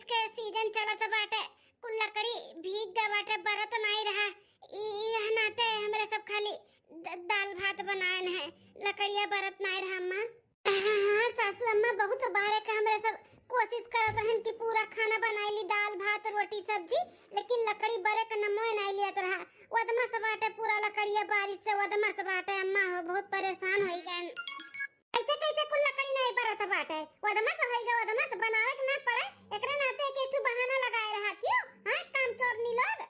के सीजन चलत बाटे। कुल लकड़ी भीग गए बाटे, बरत नहीं रहा। यह नाते हमरे सब खाली दाल भात बनाए है, लकड़िया बरत नहीं रहा अम्मा। हाँ सासू अम्मा बहुत बारे के हमरे सब कोशिश करत रहन कि पूरा खाना बनाई ली, दाल भात रोटी सब्जी, लेकिन लकड़ी बरे का नमोय नहीं लियत रहा। वदमा से बाटे पूरा लकड़िया बारिश से वदमा से बाटे अम्मा हो बहुत परेशान होई गए। ऐसे कैसे कुल लकड़ी नहीं बरत बाटे, वदमा से होई गए, वदमा से बनावे के ना पड़े। एकरा नाते के एक बहाना लगाए रहा थियो। हां काम चोरनी लोग।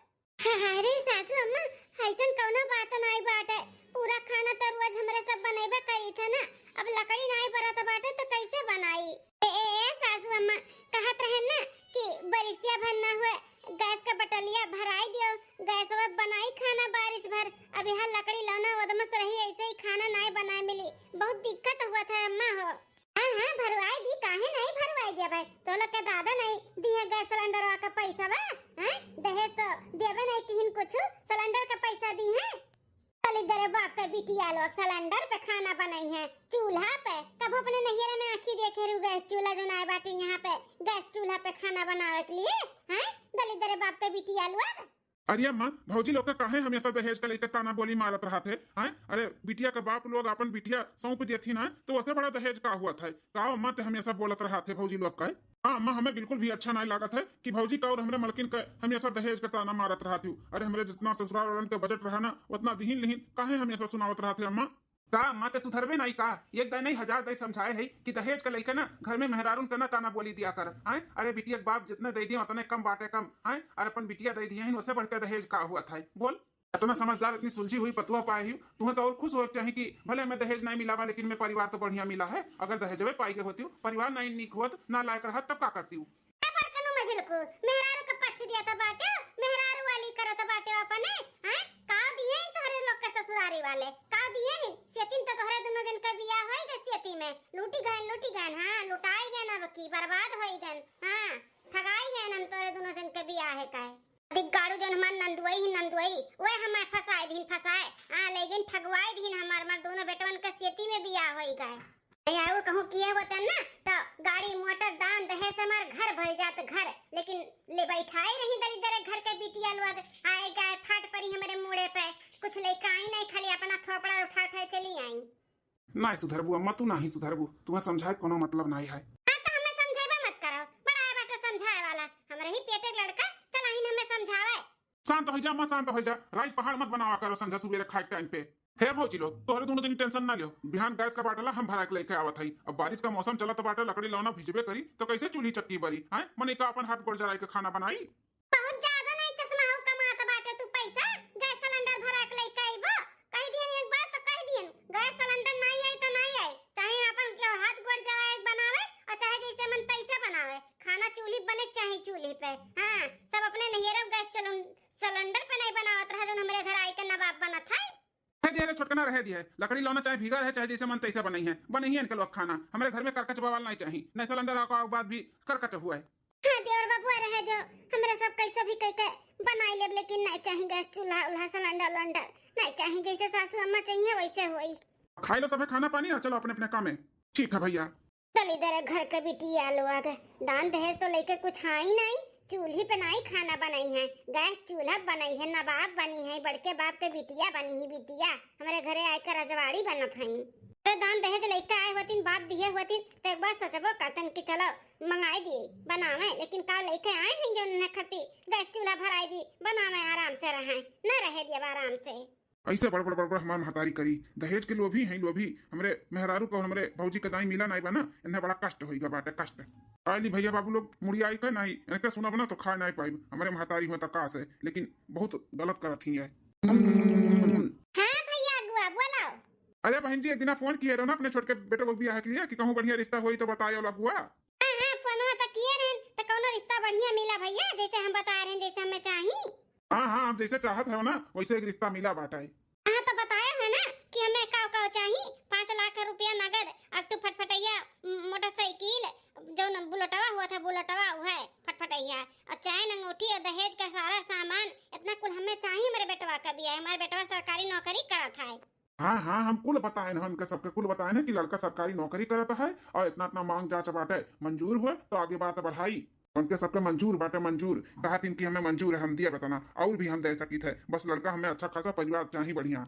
अरे सासू अम्मा ऐसन कौनो बात नहीं बाटे, पूरा खाना तो रोज हमरे सब बनेबे करी थे ना। अब लकड़ी नहीं बरत बाटे तो कैसे बनाई। ए सासू अम्मा कहत रहे ना कि बरिसिया भर ना हुए गैस का बटलिया भराई दियो, गैस में बनाई खाना बारिश भर। अब यहाँ लकड़ी लाना वदमा से रही, ऐसे ही खाना नहीं बनाए मिली, बहुत दिक्कत हुआ था अम्मा हो। हाँ हाँ भरवाई दी, काहे नहीं भरवाई दिया भाई, तो लोग के दादा नहीं दिया गैस सिलेंडर का पैसा बा। हैं दहेज तो देवे नहीं किहिन कुछ, सिलेंडर का पैसा दी है। चली दरे बाप के बिटिया लोग सिलेंडर पे खाना बनाई है, चूल्हा पे। कब अपने नहिरे में आंखी देखे रू गैस चूल्हा जो ना बाटी यहाँ पे गैस चूल्हा पे खाना बनावे के लिए। हैं दली दरे बाप के बिटिया लोग। अरे अम्मा भौजी लोग काहे हमेशा दहेज का लेकर ताना बोली मारत रहा थे। हैं अरे बिटिया का बाप लोग अपन बिटिया सौंप देती ना, तो वैसे बड़ा दहेज का हुआ था का अम्मा ते हमेशा बोलत रहा थे भौजी लोग का। हाँ अम्मा हमें बिल्कुल भी अच्छा नहीं लगा था कि भौजी का और हमारे मलकिन का हमेशा दहेज का ताना मारत रहा थी। अरे हमारे जितना ससुराल वालन के बजट रहा ना उतना दिहीन लिहीन काहे हमेशा सुनावत रहा थे अम्मा। का माँ ते सुधरबे नहीं का, एक दाई नहीं हजार दाई समझाए है कि दहेज का लेकर ना घर में मेहरारून करना ताना बोली दिया कर। आए अरे बिटिया बाप जितने दे दिए उतने कम बाटे कम। आए अरे अपन बिटिया दे दिए उससे बढ़कर दहेज का हुआ था। बोल इतना समझदार इतनी सुलझी हुई पतुआ पाई हूँ, तुम्हें तो और खुश हो चाहिए कि भले मैं दहेज नहीं मिला लेकिन मैं परिवार तो बढ़िया मिला है। अगर दहेज में पाई गई होती हूँ, परिवार नहीं निक होत ना लायक रहा तब का करती हूँ। मेहरारू का पक्ष दिया था बाटे, मेहरारू वाली करत बाटे अपने। हैं का दिए तोहरे लोग के ससुरारी वाले का दिए ही सेतिन तो तोहरे दोनों दिन का बियाह होई गए, सेती में लूटी गए। हां लुटाई गए ना की बर्बाद होई गए। हां ठगाई गए हम तोहरे दोनों दिन के बियाह है काहे अधिक गाड़ू जन मन नंदुई ओए हमें फसाए हां लेकिन ठगवाई दिन हमार दोनों बेटवन के सेती में बियाह होई गए। और कहूँ किए होता ना तो गाड़ी मोटर दान दहेज से हमार घर भर जात घर, लेकिन ले बैठाई नहीं दरिद्र घर के बिटिया लोग आए गए फाट पड़ी हमारे मुड़े पे, कुछ लेकर आई नहीं, खाली अपना थोपड़ा उठा चली आई। नहीं सुधरबू अम्मा, तू नहीं सुधरबू, तुम्हें समझाए कोनो मतलब नहीं है। हाँ तो हमें समझावे मत करो, बड़ा है बाटे समझाए वाला, हमारे ही पेटे लड़का चला ही हमें समझावे। शांत हो जा अम्मा, शांत हो जा, राई पहाड़ मत बनावा करो संझा सुबह खाए टाइम पे। हे भौजी लोग तोहरे दोनों दिन टेंशन ना लियो, बिहान गैस का बाटला हम भरा के लेके आवत हई। अब बारिश का मौसम चला तो बाटे लकड़ी लौना भिजबे करी तो कैसे चूल्ही चक्की बरी हैं मने का अपन हाथ गोड़ जराई के खाना बनाई। बहुत ज्यादा नहीं चश्मा हो कमात बाटे तू पैसा, गैस सिलेंडर भरा के लेके आइबो। कह दियन एक बार तो कह दियन गैस सिलेंडर नहीं आई तो नहीं आई, चाहे अपन हाथ गोड़ जराई बनावे और चाहे जैसे मन पैसा बनावे, खाना चूल्ही बने चाहे चूल्ही पे। हां सब अपने नहिरे गैस सिलेंडर पे नहीं बनावत रहा जो हमारे घर आई के नवाब बनत है। दिया छोटकना रह दिया है, लकड़ी लौना चाहे भीगा रहे चाहे जैसे मन तैसे बनी है इनके लोग खाना। हमारे घर में करकच बवाल नहीं चाहिए, नहीं सिलेंडर का बाद भी करकच हुआ है। हाँ देवर बाबू रह दो, हमारे सब कैसे भी कह के बनाई ले, लेकिन नहीं चाहिए गैस चूल्हा उल्हा सिलेंडर नहीं चाहिए, जैसे सासू अम्मा चाहिए वैसे होई। खाई लो सब खाना पानी और चलो अपने अपने काम में। ठीक है भैया। दलिदर घर के बिटिया लोग दान दहेज तो लेकर कुछ आई नहीं, चूल्ही पे नहीं खाना बनाई है, गैस चूल्हा बनाई है, नवाब बनी है, बड़के बाप के बिटिया बनी ही बिटिया हमारे घरे आकर रजवाड़ी बनत हई। दान दहेज लेके आए होतिन बाप दिए होतिन तो एक बार सोचबो करतन कि चलो मंगाई दी बनावे, लेकिन का लेके आए हैं जो न खती गैस चूल्हा भराई दी बनावे आराम से रहे न रहे दिया आराम से। ऐसे बड़ हमारे महतारी करी दहेज के लोभी हैं लोभी। हमरे मेहरारू को हमरे भौजी का दाई मिला नहीं बना, इन्हें बड़ा कष्ट होगा बाटे कष्ट। आली भैया बाबू लोग मुड़ी आई का नहीं इनके सुना बना तो खा नहीं पाई हमारे महतारी हुआ तक है, लेकिन बहुत गलत करत ही है। हाँ भैया अगुआ बोलो। अरे बहन जी एक दिन फोन किए रहो ना अपने छोटे बेटे को ब्याह के लिए कि कहूँ बढ़िया रिश्ता हुई तो बताए अगुआ। हाँ फोन तो किए रहे तो कौनो रिश्ता बढ़िया मिला भैया, जैसे हम बता रहे हैं जैसे हमें चाहिए। हाँ आप जैसे चाहत है ना वैसे एक रिश्ता मिला बाटा है। हाँ तो बताया है ना कि हमें का चाहिए 5 लाख रुपया नगद, अक्टू फटफटैया मोटरसाइकिल जो बुलेटवा हुआ था बुलेटवा वो है फटफटैया और चैन अंगूठी और दहेज का सारा सामान इतना कुल हमें चाहिए। मेरे बेटवा का भी है, हमारे बेटवा सरकारी नौकरी करता है। हाँ हम कुल बताए ना, हमके सबके कुल बताए ना कि लड़का सरकारी नौकरी करता है और इतना मांग जांच बाटे मंजूर हुए तो आगे बात बढ़ाई। उनके सबके मंजूर बाटे मंजूर कहा तीन की हमें मंजूर है हम दिया बताना और भी हम दे सकी थे बस लड़का हमें अच्छा खासा परिवार चाहिए बढ़िया।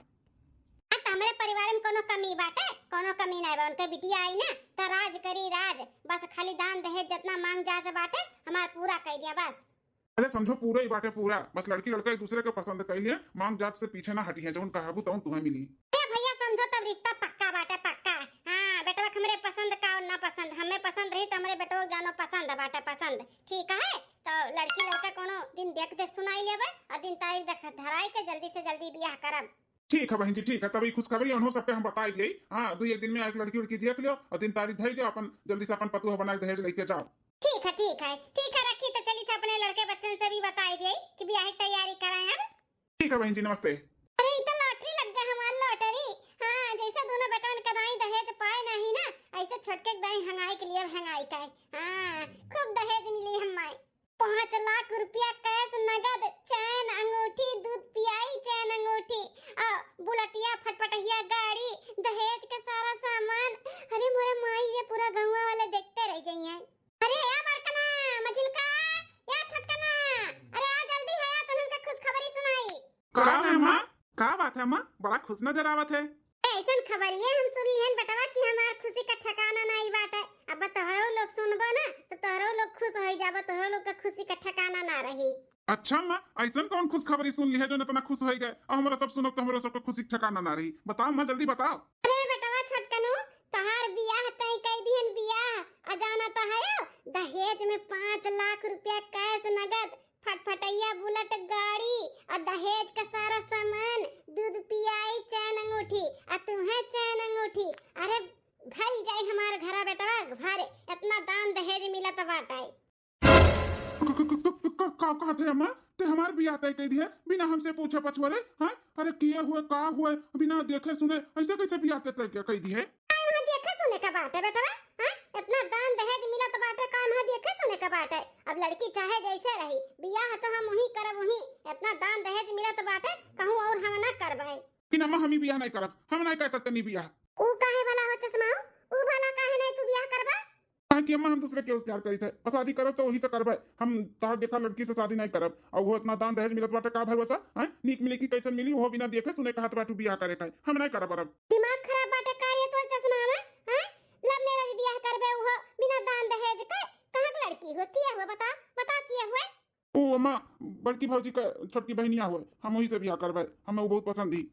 हमारे परिवार में कोनो कमी बाटे कोनो कमी नहीं बा उनके बिटिया आई ना तो राज करी राज बस खाली दान दहेज जितना मांग जाच बाटे हमार पूरा कर दिया बस। अरे समझो पूरा ही बाटे पूरा बस लड़की लड़का एक दूसरे को पसंद कर लिए मांग जात से पीछे ना हटी है जो उनका हाबू तो तुम्हें मिली। भैया समझो तब रिश्ता पक्का बाटे पक्का। हाँ बेटा हमरे पसंद का और ना पसंद हमें पसंद रही तो हमारे बेटो जानो पसंद बाटे पसंद ठीक है तो लड़की लड़का कोनो दिन देख दे सुनाई लेबे और दिन तारीख देख धराई के जल्दी से जल्दी ब्याह करब। ठीक है बहन जी ठीक है तभी खुशखबरी उन्होंने सबके हम बताई गई। हाँ 2 दिन में एक लड़की उड़की देख लियो और दिन तारीख धई लियो अपन जल्दी से अपन पतुआ बना के दहेज लेके जाओ। ठीक है रखी तो चली थे अपने लड़के बच्चन से भी बताई गई कि ब्याह की तैयारी कराएं अब। ठीक है बहन जी नमस्ते। अरे तो लॉटरी लग गया हमारी लॉटरी। हाँ जैसे दोनों बेटन का दाई दहेज पाए नहीं ना ऐसे छोटके दाई हंगाई के लिए हंगाई का हाँ खूब दहेज मिली हमारे 5 लाख रुपया कैश नगद चैन अंगूठी दूध पियाई चैन अंगूठी बुलेटिया फटफटिया गाड़ी दहेज के सारा सामान। अरे मोरे माई ये पूरा गंगा वाले देखते रह जाइए। अरे या बड़कना मझिलका या छटकना अरे आ जल्दी है या तनन का खुशखबरी सुनाई। का है मां का बात है मां बड़ा खुश नजर आवत है। ऐसन खबरिए हम सुन लिहन बेटवा कि हमार खुशी का ठिकाना नहीं बाटे अब तोहरो लोग सुनबो ना तो तोहरो लोग खुश हो जाबो तोहरो लोग का खुशी का ठिकाना ना रही। अच्छा मां ऐसा कौन खुशखबरी सुन ली है जो इतना खुश हो गए और हमारा सब सुनो तो हमारा सबको खुशी ठिकाना ना रही बताओ मां जल्दी बताओ। अरे बेटवा छटकनो तहार बियाह तय कई दिहन बियाह अजाना तो है दहेज में 5 लाख रुपया कैश नगद फटफटैया बुलेट गाड़ी और दहेज का सारा सामान दूध पियाई चैन अंगूठी और तुम्हें चैन अंगूठी। अरे भल जाए हमार घरा बेटवा घर इतना दान दहेज मिला तो बाटाई। का थे अम्मा ते हमार बियाह तय कर दिया बिना हमसे पूछे पछुआरे। हां अरे किए हुए का हुए बिना देखे सुने ऐसे कैसे बियाह तय कर दी है। हां देखे सुने का बात है बेटा हां इतना दान दहेज मिला तो बात है काम है देखे सुने का बात है। अब लड़की चाहे जैसे रही बियाह तो हम वही करब वही इतना दान दहेज मिला तो बात है कहूं और हम ना करबै बिना अम्मा हम ही बियाह नहीं करब हम नहीं कर सकते नहीं बियाह। ऊ काहे भला हो चश्मा ऊ भला काहे नहीं तू बियाह करबा कहा कि अम्मा हम दूसरे के प्यार करी थे और शादी करब तो वही से करब हम तार देखा लड़की से शादी नहीं करब और वो इतना दान दहेज मिलत बाटे का भरोसा है नीक मिली की कैसे मिली वो बिना देखे सुने कहत बाटू बियाह करे का हम नहीं करब अब। दिमाग खराब बाटे कार्य तोर चश्मा में हैं लव मैरिज बियाह करबे वो बिना दान दहेज के कहां की लड़की हो किया हुआ बता किया हुआ। ओ अम्मा बड़की भौजी का छोटकी बहनिया हुए हम वही से बियाह करब हमें वो बहुत पसंद ही।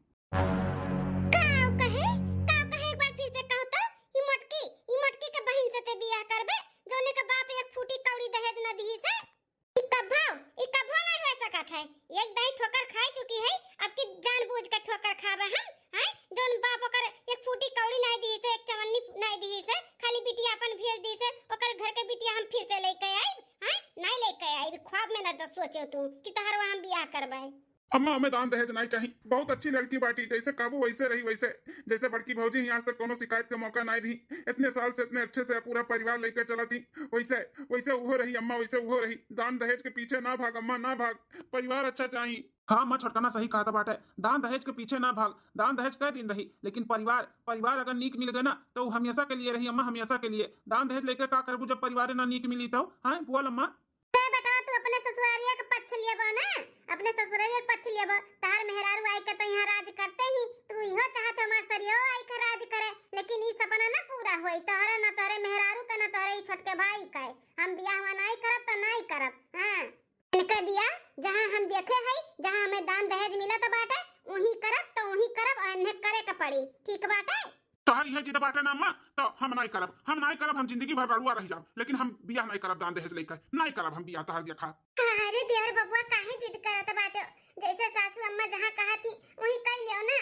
एक दाई ठोकर खाई चुकी है अब की जानबूझ कर ठोकर खाबे हम हैं जोन बाप ओकर एक फूटी कौड़ी नहीं दी से एक चवन्नी नहीं दी से खाली बिटिया अपन भेज दी से ओकर घर के बिटिया हम फिर से लेके आई हैं नहीं लेके आई ख्वाब में ना सोचो तू कि तहर वहां बियाह करबे। अम्मा हमें दान दहेज नहीं चाहिए बहुत अच्छी लड़की बाटी जैसे काबू वैसे रही वैसे जैसे बड़की भौजी ही आज तक कोनो शिकायत का मौका नहीं दी इतने साल से इतने अच्छे से पूरा परिवार लेकर चला थी वैसे वैसे वो रही अम्मा वैसे वो रही दान दहेज के पीछे ना भाग अम्मा ना भाग परिवार अच्छा चाहिए। हाँ मां छटकना सही कहा था बाटे दान दहेज के पीछे ना भाग दान दहेज कई दिन रही लेकिन परिवार अगर नीक मिल गए ना तो वो हमेशा के लिए रही अम्मा हमेशा के लिए दान दहेज लेकर का करबू जब परिवार ना नीक मिली तो हाँ बोल अम्मा। बेटा तू अपने ससुरालिया का पक्ष लेबो ना अपने ससुरालिया का पक्ष लेबो तार मेहरारू आई के तो यहाँ राज करते ही तू इहो चाहत हमार सरियो आई के राज करे लेकिन ई सपना ना पूरा होई तोहरे ना तोहरे मेहरारू का ना तोहरे ई छोटके भाई का हम बियाह नहीं करब तो नहीं करब। हां इनका बियाह जहां हम देखे है जहां हमें दान दहेज मिला तो बाटे वही करब तो वही करब और इन्हें करे के पड़ी ठीक बाटे। तोहरी है जिद बाटे ना अम्मा तो हम नहीं करब हम जिंदगी भर रड़ुआ रह जाब लेकिन हम बियाह नहीं करब दान दहेज लेकर नहीं करब हम बियाह तोहर देखा। अरे देवर बबुआ काहे जिद करत बाटे जैसे सासू अम्मा जहां कहा थी वही कर लियो ना।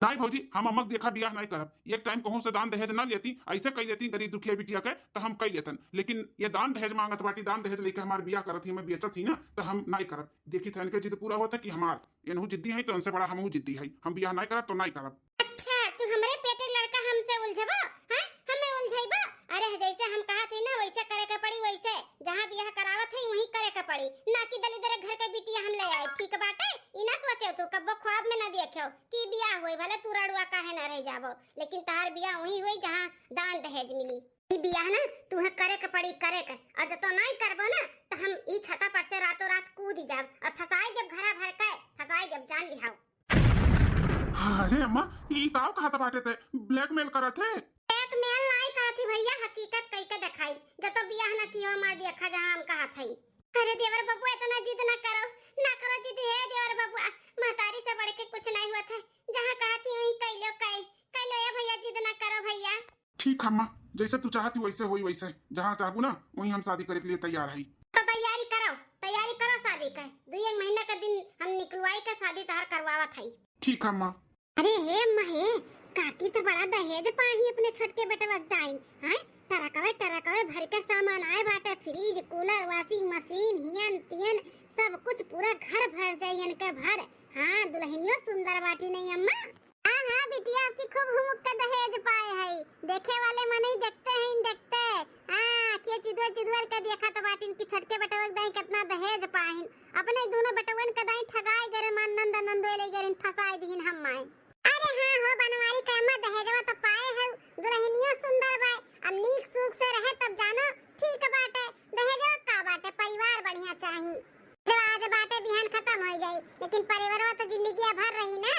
नहीं भौजी हम अम्मा देखा बियाह नहीं करब एक टाइम कहूं से दान दहेज ना लेती ऐसे कह देती गरीब दुखिया बिटिया के तो हम कह लेतन लेकिन ये दान दहेज मांगत बाटी दान दहेज लेकर हमारे बियाह करत ही हमें बेचत ही ना तो हम नहीं करब देखी था इनके जिद पूरा होता कि हमार इनहू जिद्दी है तो उनसे बड़ा हमहू जिद्दी है हम बियाह नहीं करब तो नहीं करब। अच्छा तू हमरे पेटे लड़का हमसे उलझबा हैं हमें उलझाइबा अरे जैसे हम कहा थी ना वैसे करे के पड़ी वैसे जहां बियाह करावत है वही करे के पड़ी ना कि दलिदर घर के बिटिया हम ले आए ठीक बाटे ई ना सोचे तू कब ख्वाब में ना देखो कि बियाह होई भले तू रड़ुआ काहे ना रह जाबो लेकिन तार बियाह वही होई जहां दान दहेज मिली ई बियाह ना तू करे के पड़ी करे के और जब तो नहीं करबो ना तो जब जान लिहाओ। अरे अम्मा ई काव कहा बाटे थे ब्लैकमेल करत है। एक मेल नहीं कहा थी भैया, हकीकत कई के दिखाई जब तो बियाह ना कियो मार देखा जहां हम कहा थई। अरे देवर बाबू इतना जिद ना करो जिद है देवर बाबू, महतारी से बढ़ के कुछ नहीं हुआ था, जहां कहा थी वहीं कैलो या भैया, जिद ना करो भैया। ठीक अम्मा, जैसे तू चाहती वैसे होई, वैसे जहाँ चाहबू ना वहीं हम शादी करे के लिए तैयार है। तो तैयारी करो शादी का, 2 महीना का दिन हम निकलवाई का शादी तहार करवावा थई। ठीक अम्मा। अरे हे महे, काकी तो बड़ा दहेज पाही अपने छोटके बेटे वक्त आई हैं। टरकवे भर के सामान आए बाटे, fridge cooler washing machine हियन Teeyan सब कुछ पूरा घर भर जाइयन के भर। हाँ दुल्हनियो सुंदर बाटी नहीं अम्मा। हाँ बिटिया आपकी खूब हुमुक का दहेज पाए है, देखे वाले मन ही देखते हैं। हाँ के चिदवर का देखा तो बाटी की छोटके बेटे वक्त दाई कितना दहेज पाहिन, अपने दोनों बेटवन का दाई ठगाई गरे मन नंदो ले गरे फसाई दीन हम माए। अरे हाँ हो बनवारी का अम्मा दहेजवा तो पाए है, दुल्हनियो सुंदर बाय, अब नीक सुख से रहे तब जानो ठीक बाटे। दहेजवा का बाटे परिवार बढ़िया चाहिए, जब आज बाटे बिहान खत्म हो जाई, लेकिन परिवारवा तो जिंदगी भर रही ना।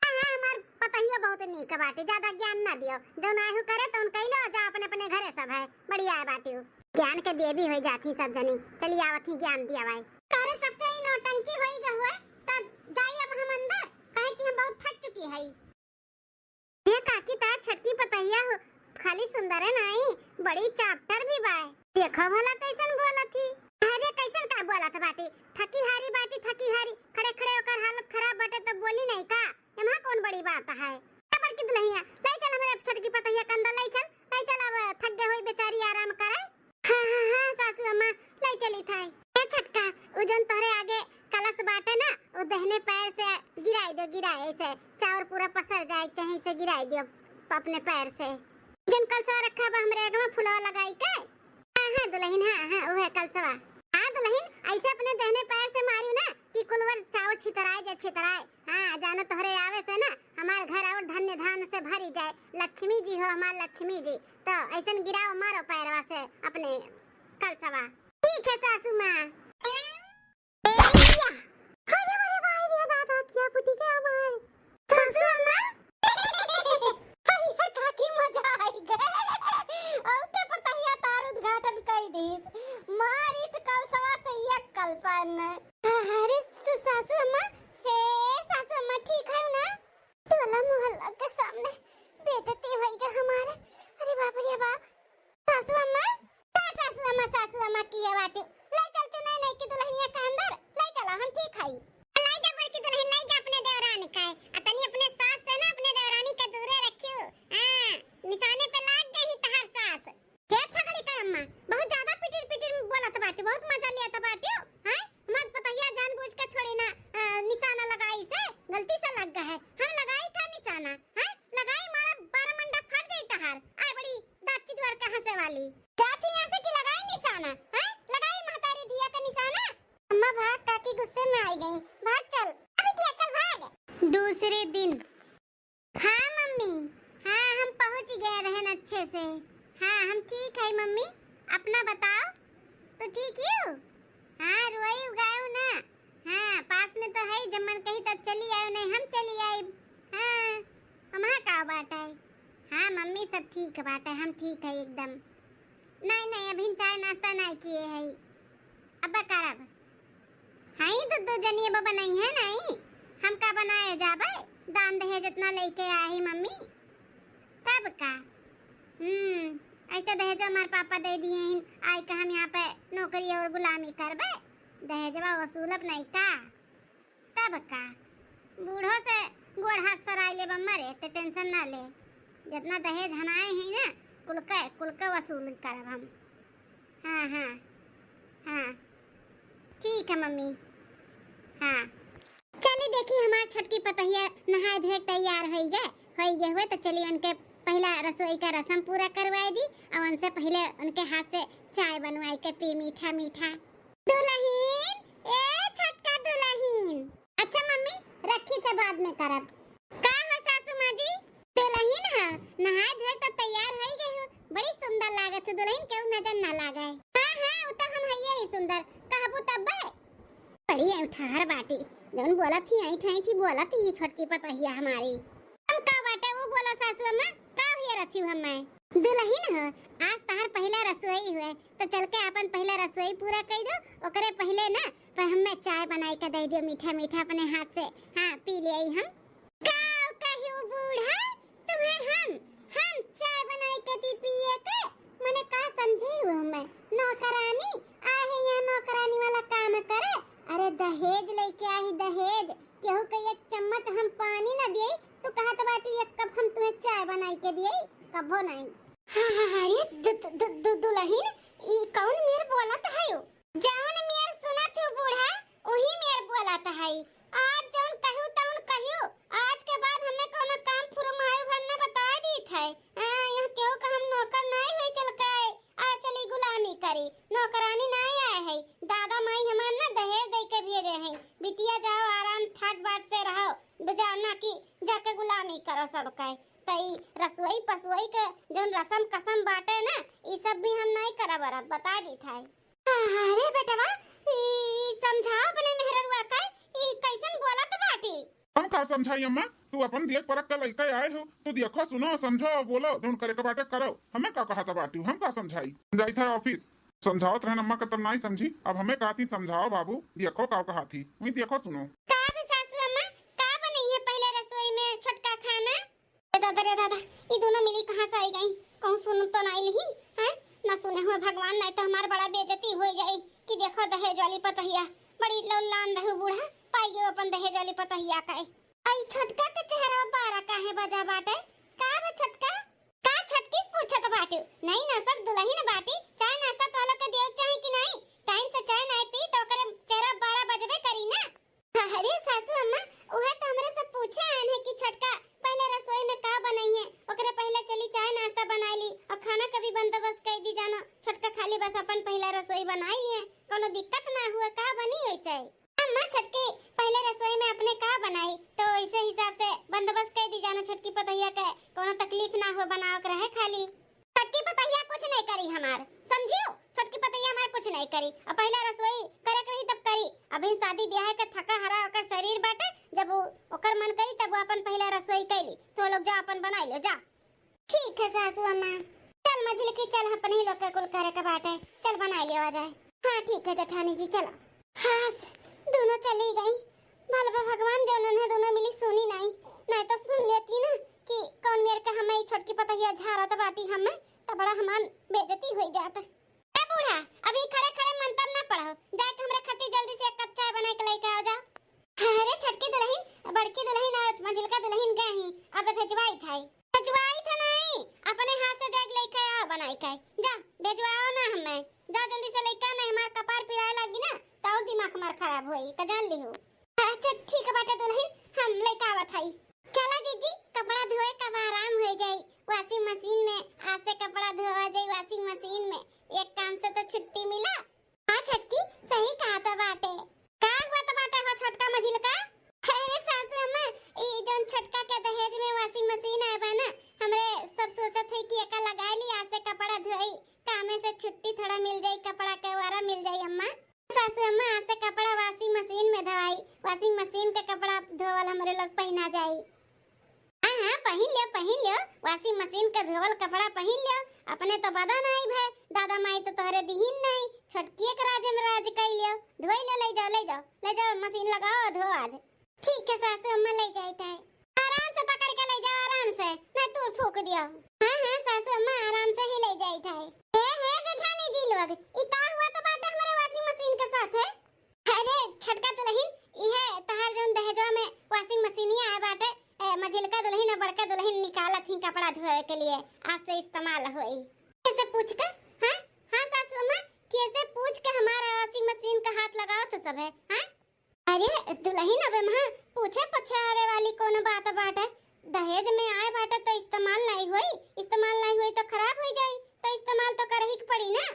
हाँ हमार पतहियो बहुत नीक बाटे, ज्यादा ज्ञान ना दियो, जो नाहु करे तो उनका लो जा अपने अपने घरे सब है बढ़िया है बाटी, ज्ञान के देवी हो जाती सब जनी। चली आवत ही ज्ञान दिया भाई, अरे सबके ही नौटंकी होई गहुआ, तब जाई अब हम अंदर, काहे कि हम बहुत थक चुकी है। ये काकी ता छटकी पतैया हो, खाली सुंदर है नहीं बड़ी चाप्टर भी बाय, देखो भला कैसन बोला थी। अरे कैसन का बोला था बाटी, थकी हारी खड़े होकर हालत खराब बटे तो बोली नहीं का, एमा कौन बड़ी बात है। खबर की दुल्हनिया ले चल हमारे छटकी पतैया कंदा ले चल अब थक गई हुई बेचारी आराम करे। हाँ सासू अम्मा ले चली थाई। ए छटका उजन तोहरे आगे कलश बाटे ना, वो दहने पैर से गिराए से चावल पूरा पसर जाए, चाहे से गिराई दियो अपने पैर से। जन कलसा रखा बा हमरे आगे में फुलवा लगाई के। हां दुल्हन हां वो है कलसवा। हां दुल्हन ऐसे अपने दहने पैर से मारियो ना कि कुलवर चावल छितराए। हां जानो तोहरे आवे से ना हमार घर और धन्य धान से भरी जाए, लक्ष्मी जी हो हमार लक्ष्मी जी, तो ऐसन गिराओ मारो पैरवा से अपने कलसवा। ठीक है सासू मां। क्या पुटी के हमार सासू अम्मा अरे काकी मजा आई गए, अब ते पतहिया तार उद्घाटन कर दीस, मार इस कलसवा से एक कलसा न। अरे सासू अम्मा, हे सासू अम्मा ठीक है ना, टोला मोहल्ला के सामने बेइज्जती होई गई हमारे। अरे बाप रे बाप, सासू अम्मा की ये बात ले चलते नहीं कि दुल्हनिया के अंदर ले चला, हम ठीक है लाई जा बड़की दुल्हन, लाई जा अपने देवरानी का, अतनी अपने सास से ना अपने देवरानी के दूरे रखियो। हां निशाने पे लाग गई तहार सास के छगड़ी का अम्मा, बहुत ज्यादा पिटिर बोलत बाटे, बहुत मजा लिया बाटे। हां मत पतहिया जानबूझ के थोड़ी ना निशाना लगाई से गलती से लग गया है, हम लगाई का निशाना। हां लगाई मारा 12 मंडा फट जाई तहार, आ बड़ी दाची द्वार कहां से वाली जाती यहां से कि लगाई निशाना। हां लगाई महतारी दिया का निशाना। अम्मा भाग, काकी गुस्से में आई गई, भाग चल अभी दिया चल भाग। दूसरे दिन हाँ मम्मी, हाँ हम पहुंच गए रहन अच्छे से। हाँ हम ठीक है मम्मी, अपना बताओ तो ठीक हो। हाँ रोई उगाओ ना, हाँ पास में तो है, जब मन कही तब चली आयो, नहीं हम चली आई। हाँ हमारा का बात है। हाँ मम्मी सब ठीक बात है, हम ठीक है एकदम। नहीं अभी चाय नाश्ता नहीं किए है, अब करब। हाँ तो 2 जनिए बाबा नहीं है, नहीं हम का बनाए जाबे, दान दहेज इतना लेके आई मम्मी तब का। ऐसे दहेज हमारे पापा दे दिए हैं, आई का हम यहाँ पे नौकरी और गुलामी करबे, दहेजवा वसूलब नहीं का तब का। बूढ़ो से गोड़ हाथ सराय ले मरे ते टेंशन ना ले, जितना दहेज हनाए हैं ना कुल के वसूल करब हम। हाँ ठीक है मम्मी। हाँ चलिए देखिए हमारे छटकी पतहिया नहा धोए तैयार हो गए हुए, तो चलिए उनके पहला रसोई का रस्म पूरा करवाई दी, और उनसे पहले उनके हाथ से चाय बनवाई के पी मीठा। दुल्हन ए छटका दुल्हन। अच्छा मम्मी रखी तो बाद में करब। का हो सासू माँ जी? दुल्हन है नहा धोए तो तैयार हो गई हो, बड़ी सुंदर लागत है दुल्हन, क्यों नजर ना लागे। हाँ वो तो हम है ही सुंदर, कहबू तब बड़ी ऐठार बाटी जौन बोला थी ऐठी बोला थी छोटकी पतहिया हमारी। हम का बाटे वो बोला सासू अम्मा का हुआ रथी हमें दुल्हन हो आज तहार पहला रसोई हुए तो चल के अपन पहला रसोई पूरा कर दो ओकरे पहले ना पर हमें चाय बनाई के दे दियो मीठा मीठा अपने हाथ से। हाँ पी ले हम गाँव कहियो बूढ़ा तुम्हें हम चाय बनाई के दी पिए के मने का समझे हो हमें नौकरानी आहे यहाँ नौकरानी वाला काम करे। अरे दहेज लेके आई दहेज केहू के एक चम्मच हम पानी न दिए तो कहत बाटू एक कप हम तुम्हें चाय बनाई के दिए कबो नहीं। अरे दुल्हन ई कौन मेर बोलत है यो जौन मेर सुनत हो बूढ़ा वही मेर बोलत है। आज जौन कहू तौन कहू आज के बाद हमें कोनो काम फुरमाए भरना बता दी थे। यहाँ केहू का हम नौकर नहीं होई चल के आ चली गुलामी करी नौकरानी नहीं आए है। दादा माई हमार ना दहेज दे के भेजे हैं बिटिया जाओ आराम ठाट बाट से रहो बजाओ ना कि जाके गुलामी करो सब के तई रसोई पसोई के जौन रसम कसम बाटे ना ई सब भी हम नहीं करब अब बता दी था। अरे बेटवा ई समझाओ अपने मेहररुआ का ई कैसन बोलत बाटी। हम का समझाई अम्मा तू अपन देख परख के लइका आए हो तो देखो सुनो समझो बोलो जौन करे के बाटे करो। हमें का कहा था बाटी हम का समझाई जाई था ऑफिस समझाओ रहन अम्मा के तब नहीं समझी अब हमें कहा थी समझाओ बाबू देखो का कहा थी वही देखो सुनो का भी सासू अम्मा का बनी है पहले रसोई में छोटका खाना। दादा रे दादा ये दोनों मिली कहां से आई गई कौन सुन तो नहीं है ना सुने हुए भगवान नहीं तो हमार बड़ा बेइज्जती हो जाए कि देखो दहेज वाली पतहिया बड़ी लौलान रहू बूढ़ा पाई गयो अपन दहेज वाली पतहिया का आई छोटका के चेहरा बारा काहे बजा बाटे का बे छोटका का छटकिस पूछत बाटे नहीं ना सब दुल्हन बाटी चाय नाश्ता तोला के देव चाहे कि नहीं टाइम से चाय नहीं पी तो करे चेहरा 12 बजबे करी ना। अरे सासू अम्मा ओहे तो हमरे से पूछे आन है कि छोटका पहले रसोई में का बनाई है ओकरे पहले चली चाय नाश्ता बनाई ली और खाना का भी बंदोबस्त कर दी जानो छोटका खाली बस अपन पहला रसोई बनाई है कोनो दिक्कत ना हुए का बनी वैसे। अम्मा छोटकी पहले रसोई में अपने का बनाई तो इसे हिसाब से बंदोबस्त कर दी जानो छोटकी पतहिया के कोनो तकलीफ ना हो बनाओ के रहे खाली। छोटकी पतहिया कुछ नहीं करी हमार समझियो छोटकी पतहिया हमार कुछ नहीं करी अब पहला रसोई करे रही तब करी अब इन शादी ब्याह के थका हरा ओकर शरीर बाटे जब ओकर मन करी तब वो अपन पहला रसोई कैली तो लोग जा अपन बनाई लो जा। ठीक है सासू अम्मा चल मझिल की चल अपने ही लोग का कुल करे का बाटे चल बनाई लिया जाए। हाँ ठीक है जेठानी जी चलो। हाँ दोनों चली गई भलवा भगवान जो उन्होंने दोनों मिली सुनी नहीं तो सुन लेती ना कि कौन मेरे का हमें छोटकी पतहिया झारा तो बाटी हमें तो बड़ा हमान बेइज्जती हो जाता। ए बूढ़ा अभी खड़े खड़े मंतब ना पढ़ो जाके हमरे खातिर जल्दी से एक कप चाय बना के लेके आओ जा। अरे छोटकी दुल्हन बड़की दुल्हन और मंझिलका दुल्हन गए ही अब भेजवाई था नहीं अपने हाथ से जाके लेके आओ बनाई के जा भेजवाओ ना हमें जा जल्दी से लेके ना हमार कपार पिराए लगी ना तो और दिमाग हमार खराब होई का जान ली हो। अच्छा ठीक है बेटा दुल्हन हम लेके आवत हई चला जीजी कपड़ा धोए का आराम हो जाई वॉशिंग मशीन में आज से कपड़ा धोआ जाई वॉशिंग मशीन में एक काम से तो छुट्टी मिला। हाँ छटकी सही कहा था बाटे का हुआ तो बाटे हो छोटका मझिल का। अरे सासू अम्मा ये जोन छोटका के दहेज में वॉशिंग मशीन आए बा ना हमरे सब सोचत है कि एका लगा ली आज से कपड़ा धोई कामे से छुट्टी थोड़ा मिल जाई कपड़ा के वारा मिल जाई। अम्मा सासू अम्मा आज से कपड़ा वॉशिंग मशीन में धोई वॉशिंग मशीन के कपड़ा धोवल हमरे लोग पहना जाई। हाँ पहन लियो वॉशिंग मशीन का धोवल कपड़ा पहन लियो अपने तो बदा नहीं भाई दादा माई तो तोहरे दीहिन नहीं छोटकी के राज में राज कई लियो धोई ले जाओ मशीन लगाओ धो आज। ठीक है सासू अम्मा ले जाता है आराम से पकड़ के ले जाओ आराम से नहीं तू फूक दियो। हाँ सासू अम्मा आराम से ही ले जाता है। हे जेठानी जी लोग ई का हुआ तो बात हमारे वॉशिंग मशीन के साथ है। अरे छटका तो नहीं ये तहार जोन दहेजवा में वॉशिंग मशीन ही आए बाटे मझिलका दुल्हन और बड़का दुल्हन निकालत ही कपड़ा धोए के लिए आज से इस्तेमाल होई कैसे पूछ के। हाँ सासू अम्मा कैसे पूछ के हमारा वॉशिंग मशीन का हाथ लगाओ तो सब है। हाँ अरे दुल्हन अब मां पूछे पछारे वाली कौन बात है दहेज में आए बाटे तो इस्तेमाल नहीं हुई तो खराब हो जाई तो इस्तेमाल तो करे ही पड़ी ना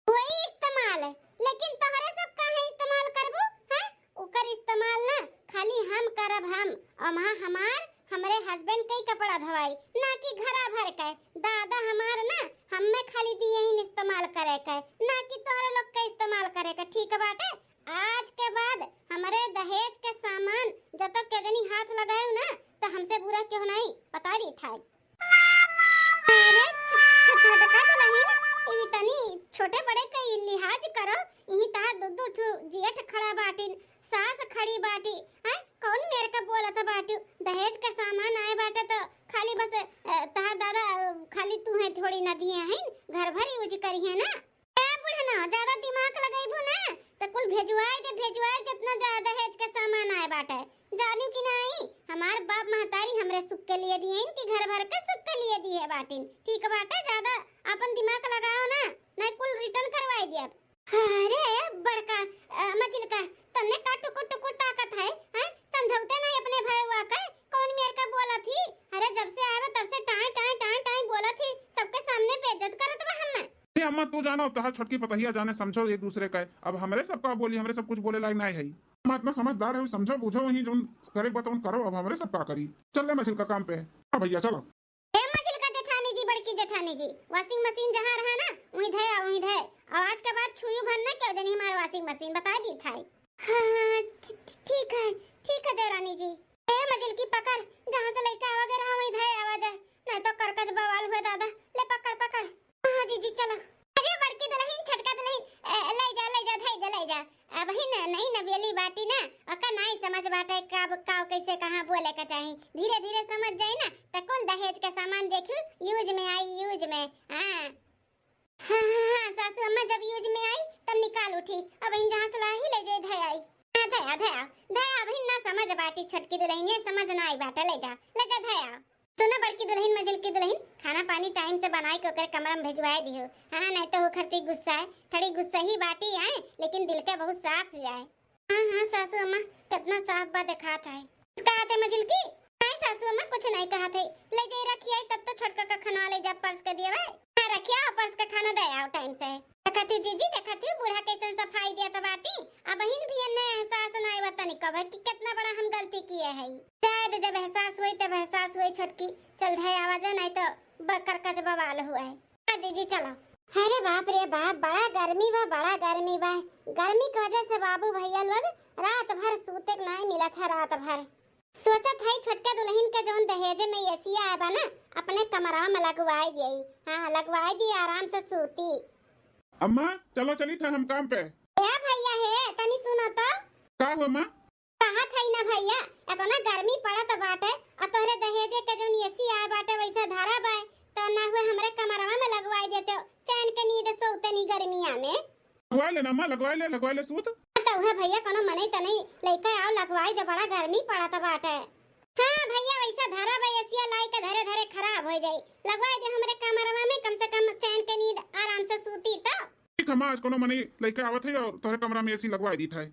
वही इस्तेमाल लेकिन तोहरे सब काहे इस्तेमाल करबो। हैं ओकर इस्तेमाल ना खाली हम करब हम और हमार हमरे हस्बैंड के ही कपड़ा धवाई ना कि घरा भर के। दादा हमार ना हमें खाली दिए ही इस्तेमाल करे के, ना कि तोहरे लोग के इस्तेमाल करे के। ठीक बाटे, आज के बाद हमारे दहेज के सामान जब तक के जनी हाथ लगाए ना तो हमसे बुरा क्यों नहीं पता रही था। अरे छोटा दुल्हन, ई तनी छोटे बड़े के लिहाज करो। यही ता दो जेठ खड़ा बाटिन, सास खड़ी बाटी हैं। कौन मेरे का बोलत बाटू दहेज के सामान आए बाटे तो खाली बस तहार दादा खाली तू है थोड़ी ना दिए हैं, घर भर यूज करी है ना। ए बुढ़ना ज्यादा दिमाग लगाइबो ना तो कुल भेजवाई जितना ज्यादा दहेज के सामान आए बाटे। जानू कि नहीं हमार बाप महतारी हमरे सुख के लिए दिए हैं कि घर भर के सुख के लिए दिए बाटिन। ठीक बाटे, ज्यादा अपन दिमाग लगाओ ना, नहीं कुल रिटर्न करवाई दिया। अरे बड़का मचिल का तन्ने का टुकुर ताकत है हैं, समझौते नहीं अपने भैया का। कौन मेरे का बोला थी? अरे जब से आया तब से टाई बोला थी, सबके सामने बेइज्जत करत बा हमें। नहीं अम्मा तू जानो तहार छोटकी पतहिया जाने, समझो एक दूसरे का। अब हमरे सबका बोली, हमरे सब कुछ बोले लायक नहीं है। हम इतना समझदार है, समझो बुझो वही जो करे बताओ करो। अब हमरे सब का करी, चल ले मशीन का काम पे। हाँ भैया चलो। मशीन का जेठानी जी, बड़की जेठानी जी, वॉशिंग मशीन जहाँ रहा ना वहीं थे। और आज के बाद छुयू भरना क्यों जनी हमारी वॉशिंग मशीन बता दी था। हाँ ठीक है देवरानी जी। ए मजिल की पकड़, जहाँ से लेके आवागे रहा वहीं थे आवाज है, नहीं तो करकज बवाल हुए दादा। ले पकड़। हाँ जी चलो। अरे बड़की दुल्हन छटका दुल्हन ले जा ले जा। अब ही नहीं नबेली बाटी ना अका नहीं समझ बाटे कब कैसे कहाँ बोले का चाहिए। धीरे समझ जाए ना तो कौन दहेज का सामान देखूं यूज में आई यूज में। हाँ सासू अम्मा जब यूज में आई तब निकाल उठी। अब इन जहाँ सलाह ही ले जाए धयाई धया अब ना समझ बाटी छोटकी दुल्हन ये समझ ना आई बात ले जा धया। सुनो बड़की दुल्हन मजल की दुल्हन, खाना पानी टाइम से बनाई को कर कमरा में भेजवाए दियो। हाँ नहीं तो हो खरती गुस्सा है, थोड़ी गुस्सा ही बाटी आए लेकिन दिल के बहुत साफ हुआ है। हाँ सासू अम्मा कितना साफ बात दिखा था। कहा थे मजल की? नहीं सासू अम्मा कुछ नहीं कहा थे। ले जाए रखिए तब तो छोटका का खाना ले जा पर्स के दिए भाई। हाँ रखिए पर्स का खाना दे आओ टाइम से। देखती जीजी देखती बूढ़ा कैसे सफाई दिया था बाटी। अब बहन भी ने एहसास नहीं बता नहीं कब कि कितना बड़ा हम गलती किए है। शायद जब एहसास हुई तब एहसास हुई छोटकी। चल धै आवाज नहीं तो बकर का जब बवाल हुआ है। हाँ जीजी चलो। अरे बाप रे बाप बड़ा गर्मी बा। गर्मी की वजह से बाबू भैया लोग रात भर सूते नहीं मिला था। रात भर सोचत है छोटका दुल्हन के जौन दहेजे में एसी आए बा ना अपने कमरा में लगवाई दी। हाँ लगवाई दी, आराम से सूती। अम्मा चलो चली थे हम काम पे। क्या भैया है तनी सुनो तो। का हो मां? कहा था ना भैया इतना गर्मी पड़त बाटे और तोहरे दहेजे के जौन एसी आए बाटे वैसा धारा बा तो ना हुए हमरे कमरवा में लगवाई देते चैन के नींद सोते नी गर्मिया में। लगवा ले सूत। तो है भैया कोनो मने त नहीं लेके आओ लगवाई दे, बड़ा गर्मी पड़त बाटे। हाँ भैया वैसा धारा बा एसी लाई के धरे खराब हो जाई। लगवाई दे हमरे कमरवा में कम से कम चैन के नींद आराम से सूती तो। ठीक है मां आज कोनो मने लेके आवत है और तोहरे कमरा में एसी लगवाई दी था।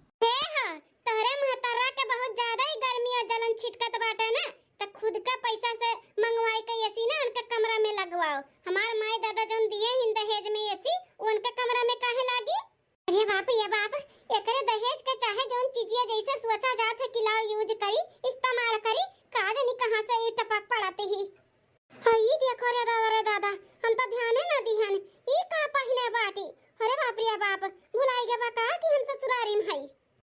तोहरे महतरा के बहुत ज्यादा ही गर्मी और जलन छिटकत बाटे ना तो खुद का पैसा से मंगवाई के एसी ना उनके कमरा में लगवाओ। हमार माई दादा जोन दिए हिन दहेज में एसी उनके कमरा में काहे लागी? अरे बाप एकरे दहेज के चाहे जोन चीजिए जैसे सोचा जात है कि लाओ यूज करी इस्तेमाल करी का जानी कहां से ये टपक पड़ती ही। हई देखो रे दादा हम तो ध्यान ना दिहन ई का पहिने बाटी। अरे बाप भुलाई गए बा का कि हम ससुरारी में हई।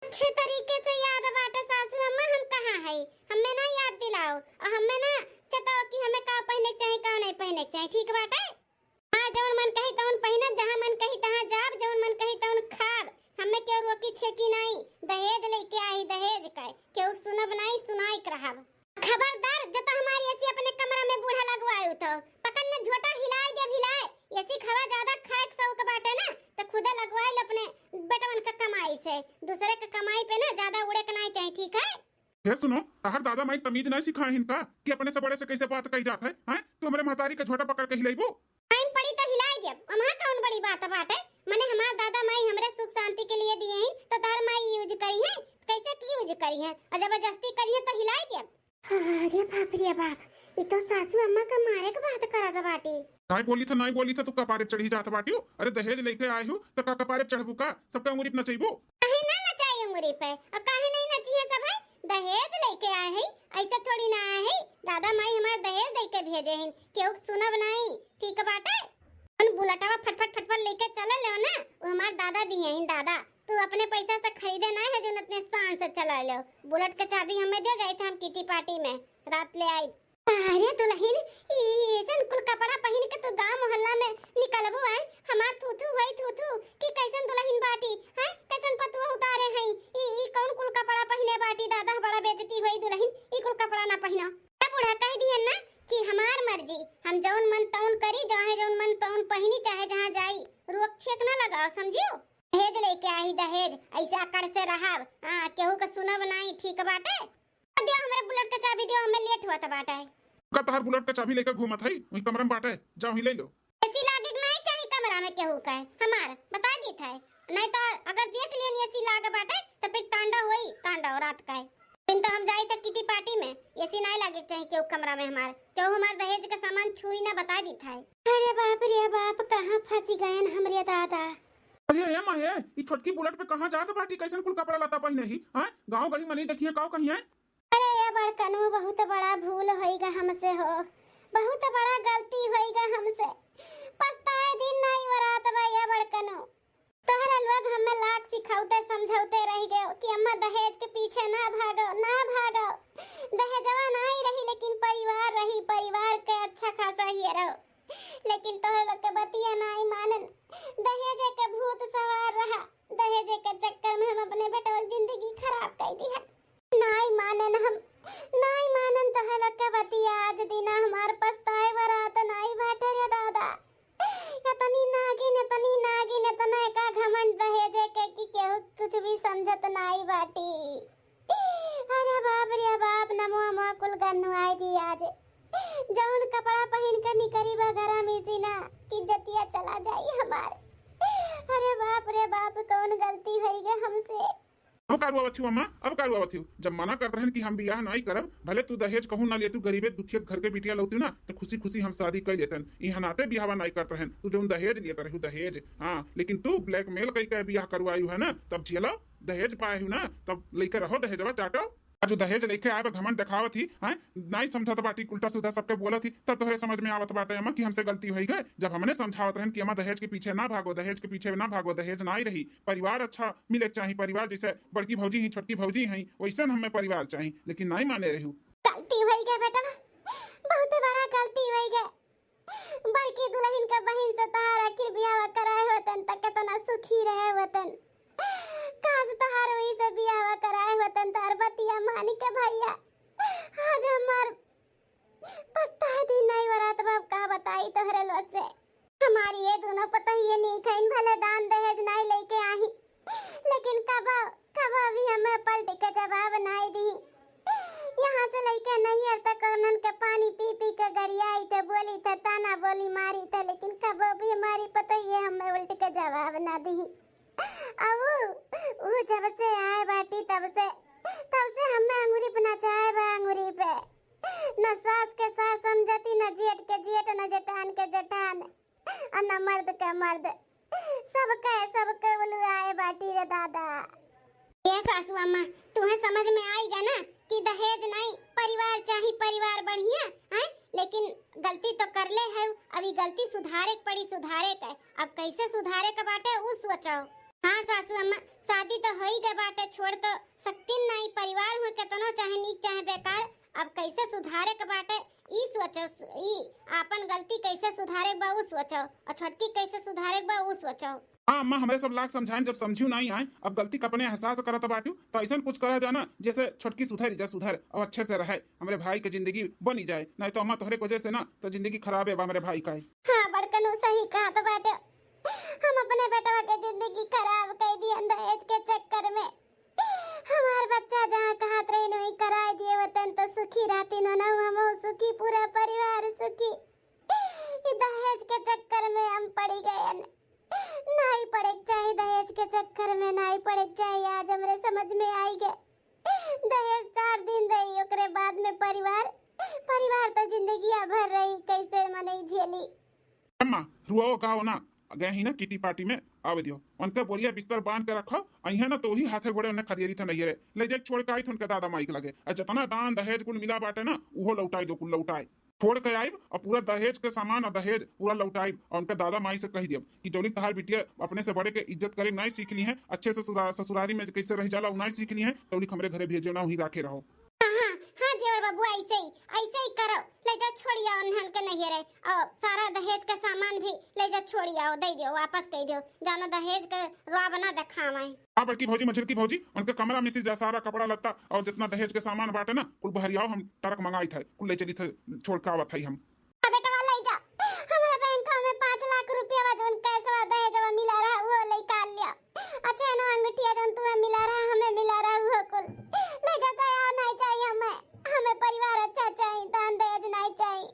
अच्छे तरीके से याद बाटे सासू अम्मा हम कहां है हमें ना याद दिलाओ और हमें ना चताओ कि हमें का पहने चाहिए का नहीं पहने चाहिए। ठीक बाटे हां जौन मन कही तौन पहनब, जहां मन कही तहां जाब, जौन मन कही तौन खाब। हमें क्यों रोकी छेकी नहीं। दहेज लेके आई दहेज का क्यों सुनब नहीं सुनाई करहब। खबरदार जब हमारी ऐसी अपने कमरा में बूढ़ा लगवायो तो पकड़ने झोटा हिलाए जब हिलाए ऐसी खवा ज्यादा खाए के शौक बाटे ना तो खुदा लगवाई अपने बेटवन का कमाई से। दूसरे का कमाई पे ना ज्यादा उड़े के नहीं चाहिए। ठीक है ये सुनो तहार दादा माई तमीज नहीं सिखाए इनका कि अपने से बड़े से कैसे बात कही जात है। तू हमरे महतारी का झोटा पकड़ के हिलाइबो। टाइम पड़ी तो हिलाए देब। अमहा कौन बड़ी बात बाटे। माने हमार दादा माई हमरे सुख शांति के लिए दिए हैं तो तार माई यूज करी है कैसे की यूज करी है और जबरदस्ती करी है तो हिलाए देब। अरे बाप ये तो सासू अम्मा का मारे के बात करत बाटी। नहीं बोली था तू कपारे चढ़ी जात बाटी। अरे दहेज लेके आए हो तो का कपारे चढ़बू का? सबका उंगली पे नचैबो। काहे ना नचाई उंगली पे और काहे नहीं नची है सब है। दहेज लेके आए है ऐसा थोड़ी ना आए है। दादा माई हमार दहेज दे के भेजे हैं, केहू सुनब नहीं, ठीक बाटे। उन बुलेटवा फटफट फटफट लेके चल ले ना, वो हमार दादा दिए हैं दादा। तू अपने पैसा से खरीदे ना है जो इतने शान से चला लो। बुलेट का चाबी हमें दे गई था, हम किटी पार्टी में रात ले आई। अरे दुल्हन ऐसन कुल कपड़ा पहन के तू गांव मोहल्ला में निकलबो है, हमार थूथू होई थूथू कि कैसन दुल्हन बाटी है, कैसन पतुआ उतारे है। ई कौन कुल कपड़ा पहने बाटी, दादा बड़ा बेइज्जती होई दुल्हन, ई कुल कपड़ा ना पहनो। ए बूढ़ा कह दिए ना कि हमार मर्जी, हम जौन मन तौन करी, चाहे जौन मन तौन पहनी, चाहे जहां जाई, रोक छेक ना लगाओ, समझियो। दहेज लेके आई दहेज, ऐसा कर से रहब, हां केहू का सुनब नहीं, ठीक बाटे। दियो हमरे बुलेट का चाबी दियो, हमें लेट हुआ था बाटा है। का तहार बुलेट का चाबी लेकर घूमत है, वही कमरा में बाटे, जाओ ही ले लो। एसी लागे नहीं चाहिए कमरा में, केहू का है हमार बता दी था। नहीं तो अगर देख लिए एसी लागे बाटे तो फिर तांडव होई, तांडव रात का है। फिर तो हम जाई तक किटी पार्टी में, एसी नहीं लागे चाहिए केहू कमरा में हमार, केहू हमार दहेज का सामान छुई ना बता दी था। अरे बाप कहां फंसी गए हमरे दादा। अरे ए माये, ई छोटकी बुलेट पे कहां जात बाटी, कैसन कुल कपड़ा लता पहने ही, हां गांव गली में नहीं देखिए काऊ कहीं है। अरे ये बड़कनू बहुत बड़ा भूल होइगा हमसे, हो बहुत बड़ा गलती होइगा हमसे, पछताए दिन नहीं वरात बा ये बड़कनू। तोहरा लोग हमें लाख सिखाउते समझाउते रह गए कि अम्मा दहेज के पीछे ना भागो, ना भागो। दहेजवा नहीं रही लेकिन परिवार रही, परिवार के अच्छा खासा ही रहो। लेकिन तोहरा लोग के बतिया नहीं मानन, दहेज के भूत सवार रहा। दहेज के चक्कर में हम अपने बेटा की जिंदगी खराब कर दी है। नहीं मानन, हम नहीं मानन तोहरा लोग के बतिया। आज दिन हमार पछताए वरात नहीं बाटे रे दादा। इतनी नागिन इतना का घमंड दहेज के कि केहू कुछ भी समझत नहीं बाटी। अरे बाप रे बाप, नमो अम्मा कुल गन्नुआई दी आज। जौन कपड़ा पहन कर निकरी बगरा में सीना कि जतिया चला जाई हमार। अरे बाप रे बाप, कौन गलती हुई गई हमसे। अब कारुआ बथियो अम्मा, अब कारुआ बथियो, जब मना कर रहे हैं कि हम बियाह नहीं करब, भले तू दहेज कहूं ना ले, तू गरीबे दुखिया घर के बिटिया लौती ना तो खुशी खुशी हम शादी कर लेतन। यहाँ नाते बियाह नहीं करते हैं, तू जो दहेज लेता रहू दहेज, हाँ लेकिन तू ब्लैकमेल कई के बियाह करवायु है ना, तब झेलो दहेज पाए ना, तब लेकर रहो दहेजवा चाटो। जो दहेज लेके आए घमंड दिखावत थी, हैं नहीं समझत बाटी, उल्टा सीधा सबके बोलत थी, तब तोहरे समझ में आवत बाटे अम्मा कि हमसे गलती हुई गए। जब हमने समझावत रहन कि अम्मा दहेज के पीछे ना भागो, दहेज के पीछे ना भागो, दहेज ना ही रही, परिवार अच्छा मिले चाहिए, परिवार जैसे बड़की भौजी ही छोटकी भौजी हैं वैसे हमें परिवार चाहिए, लेकिन नहीं माने रहू। गलती हुई गई बेटा, बहुत बड़ा गलती हुई गई। बड़की दुल्हन का बहन से तहार आखिर बियाह कराए होतन तक कितना सुखी रहे होतन। काश तहार वही से बियाह कराए होतन, तार बतिया मानी के भैया। आज हमार पछताए दिन नहीं वरात बाप का बताई तोहरे लोग से। हमारी ये दोनों पता ही नहीं खाइन, भले दान दहेज नहीं लेके आई, लेकिन कब भी हमें पलट के जवाब नहीं दी। यहाँ से लेके नहीं तक उन्हन के पानी पी पी के गरियाई थे, बोली थे, ताना बोली मारी थे, लेकिन कब भी हमारी पता ही हमें उल्ट के जवाब ना दी। अब वो जब से आए बाटी तब से हमें अंगूरी पे नचाए बा, अंगूरी पे न सास के सास समझती, न जेठ के जेठ, न जेठान के जेठान, और न मर्द के मर्द, सबके उल्लू आए बाटी रे दादा। ये सासू अम्मा तुम्हें समझ में आएगा ना कि दहेज नहीं परिवार चाहिए, परिवार बढ़िया है, लेकिन गलती तो कर ले है, अभी गलती सुधारे पड़ी, सुधारे का अब कैसे सुधारे का बाटे वो सोचो। हाँ सासू अम्मा, शादी तो हो ही गए बाटे, छोड़ तो सकती नहीं, परिवार में कितनो चाहे नीक चाहे बेकार, अब कैसे सुधारे के बाटे ई सोचो, ई अपन गलती कैसे सुधारे बा वो सोचो, और छोटकी कैसे सुधारे बा वो सोचो। हाँ अम्मा, हमें सब लाख समझाएं, जब समझू नहीं आए, अब गलती का अपने एहसास करत बाटू तो ऐसा कुछ करा जाना जैसे छोटकी सुधर और अच्छे से रहे, हमारे भाई की जिंदगी बनी जाए। नहीं तो अम्मा तोहरे वजह से ना तो जिंदगी खराब है हमारे भाई का। हाँ बड़कनू सही कहा तो बाटे, हम अपने बेटवा के जिंदगी खराब कर दी दहेज के चक्कर में। हमार बच्चा जहाँ कहत रही नहीं कराए दिए वतन तो सुखी रहती न, हम सुखी, पूरा परिवार सुखी। दहेज के चक्कर में हम पड़ी गए, नहीं पड़े चाहिए दहेज के चक्कर में, नहीं पड़े चाहिए। आज हमरे समझ में आई गए दहेज 4 दिन रही, ओकरे बाद में परिवार तो जिंदगी भर रही, कैसे मने झेली। अम्मा रुआओ कहो ना, गए ही ना किटी पार्टी में आवे दियो उनके बोरिया बिस्तर बांध के रखो अहिया ना तो ही हाथे घोड़े उन्हें खदेरी थे नहीं रे ले जाके छोड़ के आई थे उनके दादा माई के लगे और जितना दान दहेज कुल मिला बाटे ना वो लौटाई दो कुल लौटाए छोड़ के आइब और पूरा दहेज के सामान और दहेज पूरा लौटाइब और उनके दादा माई से कह दियब कि जौली तहार बिटिया अपने से बड़े के इज्जत करे नहीं सीख ली है अच्छे से ससुरारी में कैसे रह जाला नहीं सीख ली है तौली हमरे घरे भेजे ना वहीं राखे रहो। हाँ देवर बाबू ऐसे ही करो ले जा छोड़ी आओ उन्हन के नहीं रहे और सारा दहेज का सामान भी ले जा छोड़ी आओ दे दियो वापस कह दियो जानो दहेज के रुआ बना दिखावे। हाँ बड़की भौजी मछली की भौजी उनके कमरा में से जा सारा कपड़ा लत्ता और जितना दहेज के सामान बाटे ना कुल बहरियाओ हम ट्रक मंगाई थे कुल ले चली थे छोड़ के आवत है हम। बेटा वाला ले जा हमारे बैंक में 5 लाख रुपया वजन कैसे दहेज में मिला रहा वो निकाल लिया अच्छा ना अंगूठिया जन तुम्हें मिला रहा हमें मिला रहा वो कुल ले जाता है नहीं चाहिए हमें परिवार अच्छा चाहिए दान दहेज नहीं चाहिए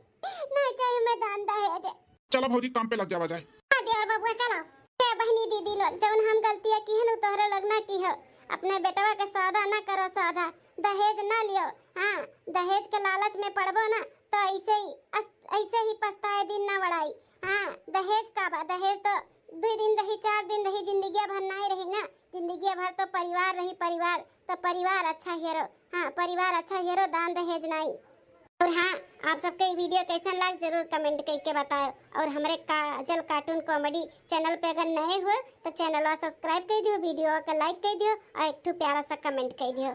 हमें दान दहेज। चलो भौजी काम पे लग जावा जाए। हाँ देवर बाबू चलो ते बहनी दीदी लोग जौन हम गलतियां की है तोहरे लगना की हो अपने बेटवा के सौदा ना करो सौदा दहेज ना लियो। हाँ दहेज के लालच में पड़बो ना तो ऐसे ही पछताए दिन ना बढ़ाई। हाँ दहेज का बा दहेज तो 2 दिन रही 4 दिन रही जिंदगी भर नहीं रही ना जिंदगी भर तो परिवार रही परिवार तो परिवार अच्छा हीरो। हाँ परिवार अच्छा हीरो दान दहेज नहीं। और हाँ आप सबके वीडियो कैसा लग जरूर कमेंट करके बताओ और हमारे काजल कार्टून कॉमेडी चैनल पे अगर नए हुए तो चैनल सब्सक्राइब कर दियो वीडियो को लाइक कर दियो और एक प्यारा सा कमेंट कर दियो।